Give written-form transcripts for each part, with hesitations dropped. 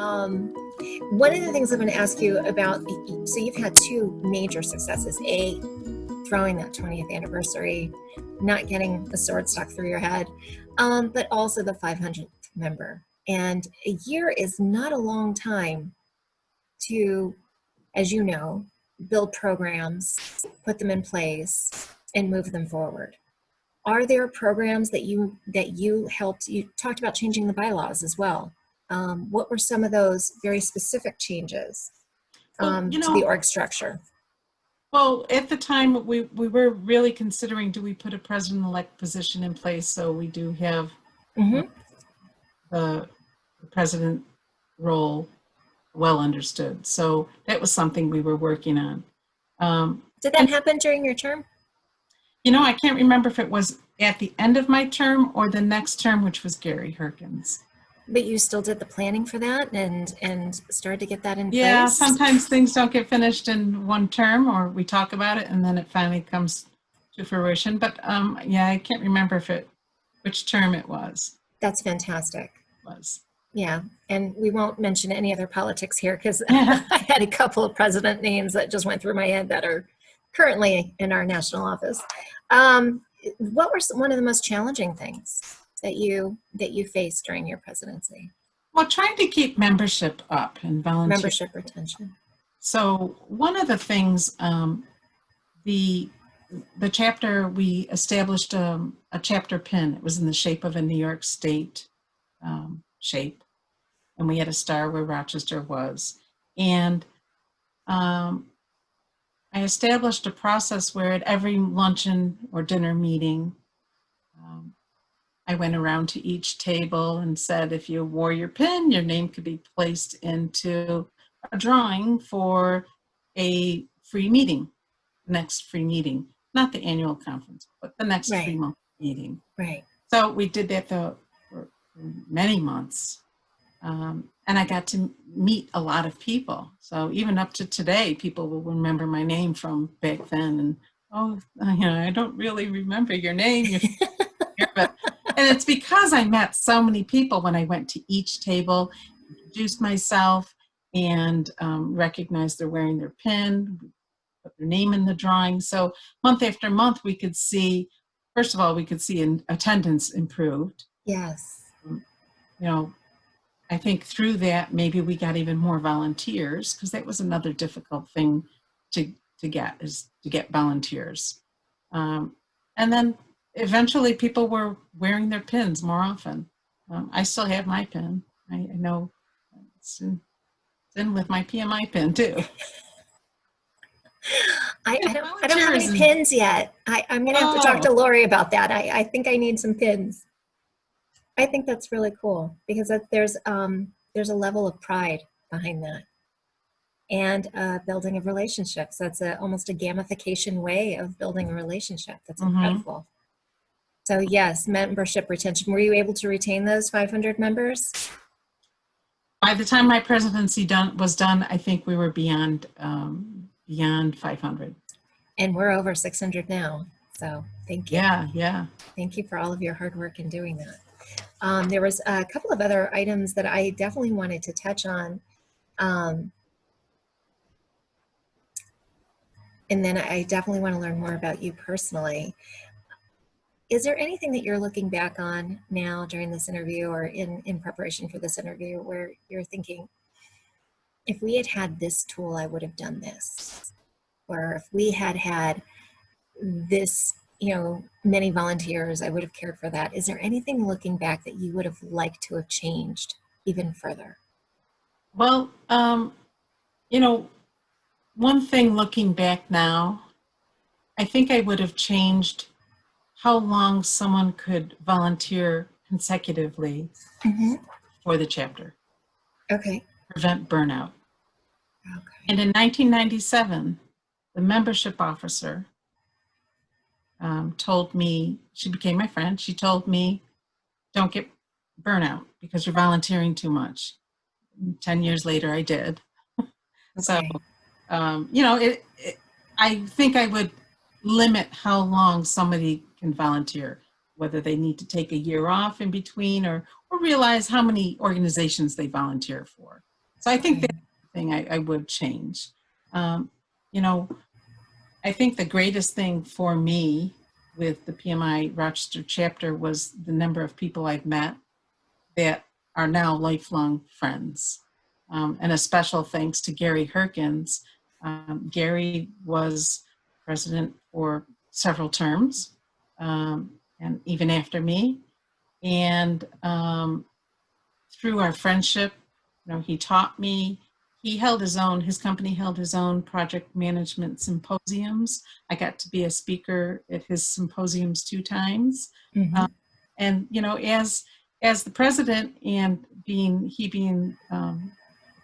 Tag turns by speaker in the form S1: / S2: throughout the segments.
S1: One of the things I'm going to ask you about, so you've had two major successes. A, throwing that 20th anniversary, not getting a sword stuck through your head, but also the 500th member. And a year is not a long time to, as you know, build programs, put them in place, and move them forward. Are there programs that you helped? You talked about changing the bylaws as well. What were some of those very specific changes to the org structure?
S2: Well, at the time, we were really considering, do we put a president-elect position in place so we do have the president role well understood. So that was something we were working on.
S1: Did that happen during your term?
S2: I can't remember if it was at the end of my term or the next term, which was Gary Herkins.
S1: But you still did the planning for that and started to get that in place?
S2: Yeah, sometimes things don't get finished in one term, or we talk about it and then it finally comes to fruition. But yeah, I can't remember which term it was.
S1: That's fantastic. Yeah, and we won't mention any other politics here because I had a couple of president names that just went through my head that are currently in our national office. What were one of the most challenging things that you faced during your presidency?
S2: Well, trying to keep membership up and volunteer.
S1: Membership retention.
S2: So one of the things, the chapter, we established a chapter pin. It was in the shape of a New York State shape, and we had a star where Rochester was. And I established a process where at every luncheon or dinner meeting, I went around to each table and said, if you wore your pin, your name could be placed into a drawing for a free meeting, the next free meeting, not the annual conference, but the next free month meeting.
S1: Right.
S2: So we did that for many months. And I got to meet a lot of people. So even up to today, people will remember my name from back then. And, I don't really remember your name. And it's because I met so many people when I went to each table, introduced myself, and recognized they're wearing their pin, put their name in the drawing. So month after month, we could see, first of all, attendance improved.
S1: Yes.
S2: I think through that, maybe we got even more volunteers, because that was another difficult thing to get volunteers. And then eventually people were wearing their pins more often. I still have my pin. I know it's in with my PMI pin too.
S1: I don't have any pins yet. I'm going to have to talk to Lori about that. I think I need some pins. I think that's really cool because there's a level of pride behind that, and building of relationships. That's almost a gamification way of building a relationship. That's incredible. So yes, membership retention. Were you able to retain those 500 members?
S2: By the time my presidency was done, I think we were beyond 500.
S1: And we're over 600 now. So thank you.
S2: Yeah.
S1: Thank you for all of your hard work in doing that. There was a couple of other items that I definitely wanted to touch on. And then I definitely want to learn more about you personally. Is there anything that you're looking back on now during this interview or in preparation for this interview where you're thinking, if we had had this tool, I would have done this? Or if we had had this, many volunteers, I would have cared for that. Is there anything looking back that you would have liked to have changed even further?
S2: Well, one thing looking back now, I think I would have changed how long someone could volunteer consecutively for the chapter.
S1: Okay.
S2: Prevent burnout.
S1: Okay.
S2: And in 1997, the membership officer told me, she became my friend, she told me, don't get burnout because you're volunteering too much. 10 years later, I did. Okay. So, I think I would limit how long somebody can volunteer, whether they need to take a year off in between or realize how many organizations they volunteer for. So I think that's the thing I would change. You know, I think the greatest thing for me with the PMI Rochester chapter was the number of people I've met that are now lifelong friends. And a special thanks to Gary Herkins. Gary was president for several terms, and even after me. And through our friendship, he taught me. He held his own, his company held his own project management symposiums. I got to be a speaker at his symposiums 2 times.
S1: Mm-hmm.
S2: And, as the president and being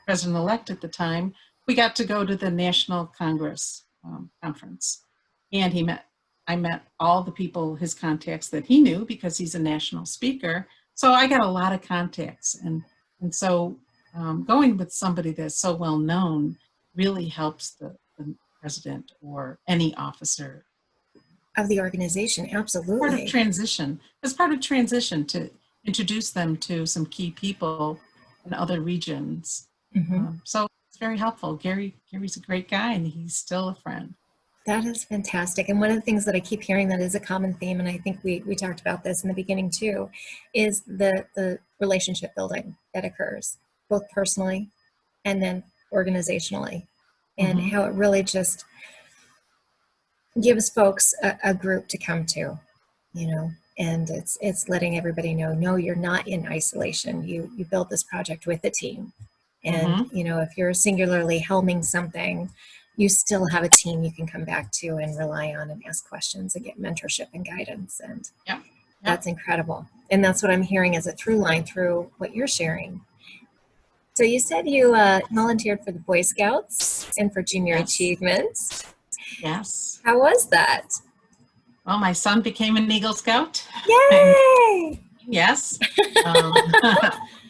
S2: president-elect at the time, we got to go to the National Congress conference. And I met all the people, his contacts that he knew because he's a national speaker. So I got a lot of contacts. And so going with somebody that's so well known really helps the president or any officer
S1: Of the organization, absolutely.
S2: Part of transition. It's part of transition to introduce them to some key people in other regions.
S1: Mm-hmm.
S2: So it's very helpful. Gary's a great guy, and he's still a friend.
S1: That is fantastic. And one of the things that I keep hearing that is a common theme, and I think we talked about this in the beginning too, is the relationship building that occurs, both personally and then organizationally, and how it really just gives folks a group to come to, and it's letting everybody know, no, you're not in isolation. You build this project with a team. And, if you're singularly helming something, you still have a team you can come back to and rely on and ask questions and get mentorship and guidance. And that's incredible. And that's what I'm hearing as a through line through what you're sharing. So you said you volunteered for the Boy Scouts and for junior achievements.
S2: Yes.
S1: How was that?
S2: Well, my son became an Eagle Scout.
S1: Yay!
S2: Yes.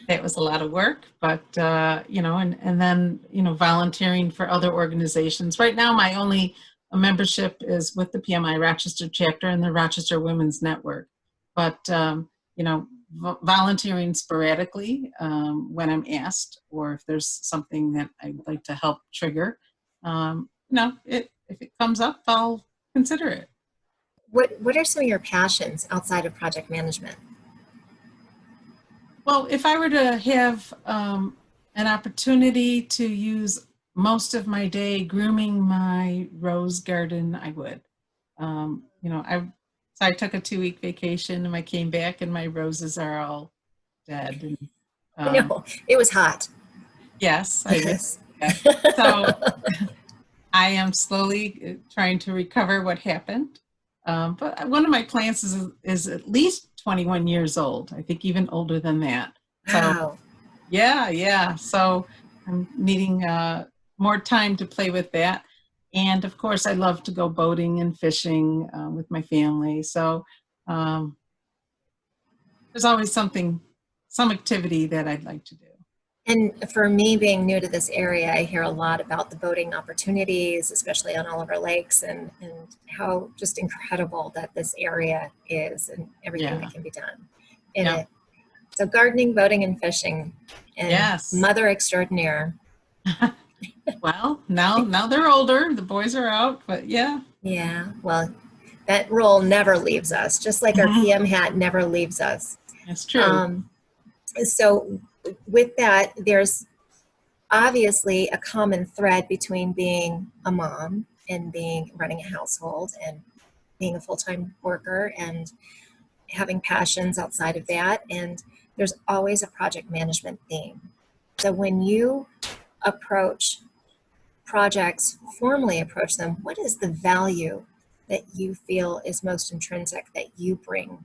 S2: It was a lot of work, but, and then, volunteering for other organizations. Right now, my only membership is with the PMI Rochester chapter and the Rochester Women's Network. But, volunteering sporadically when I'm asked, or if there's something that I'd like to help trigger, if it comes up, I'll consider it.
S1: What are some of your passions outside of project management?
S2: Well, if I were to have an opportunity to use most of my day grooming my rose garden, I would. I took a 2-week vacation and I came back and my roses are all dead. And,
S1: no, it was hot.
S2: Yes, I did. So I am slowly trying to recover what happened. But one of my plants is at least 21 years old. I think even older than that.
S1: Wow.
S2: So, yeah. So I'm needing more time to play with that. And of course, I love to go boating and fishing with my family. So there's always some activity that I'd like to do.
S1: And for me, being new to this area, I hear a lot about the boating opportunities, especially on all of our lakes, and how just incredible that this area is and everything that can be done in it. So gardening, boating, and fishing, and mother extraordinaire.
S2: Well, now they're older. The boys are out, but yeah.
S1: Yeah, well, that role never leaves us, just like our PM hat never leaves us.
S2: That's true.
S1: So with that, there's obviously a common thread between being a mom and running a household and being a full-time worker and having passions outside of that. And there's always a project management theme. So when you formally approach them, what is the value that you feel is most intrinsic that you bring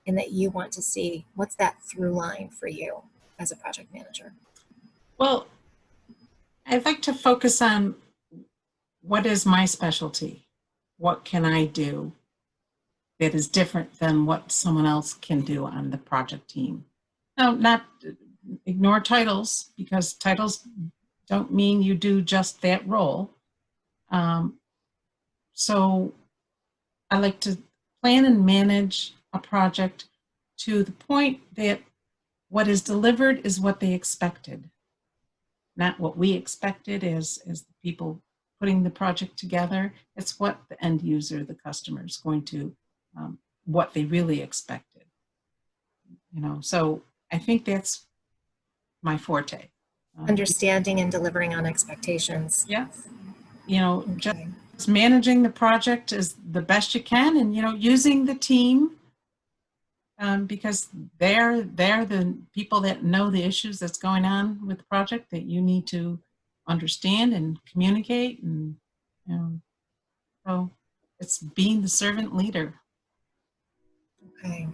S1: and that you want to see? What's that through line for you as a project manager?
S2: Well, I'd like to focus on what is my specialty? What can I do that is different than what someone else can do on the project team? Now, not ignore titles, because titles don't mean you do just that role. So I like to plan and manage a project to the point that what is delivered is what they expected. not what we expected as the people putting the project together. It's what the end user, the customer, is going to, what they really expected. So I think that's my forte.
S1: Understanding and delivering on expectations.
S2: Yeah.
S1: Okay.
S2: Just managing the project is the best you can, and using the team, because they're the people that know the issues that's going on with the project that you need to understand and communicate, and so it's being the servant leader.
S1: Okay.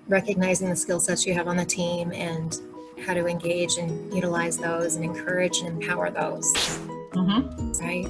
S1: Recognizing the skill sets you have on the team and how to engage and utilize those and encourage and empower those.
S2: Mm-hmm.
S1: Right?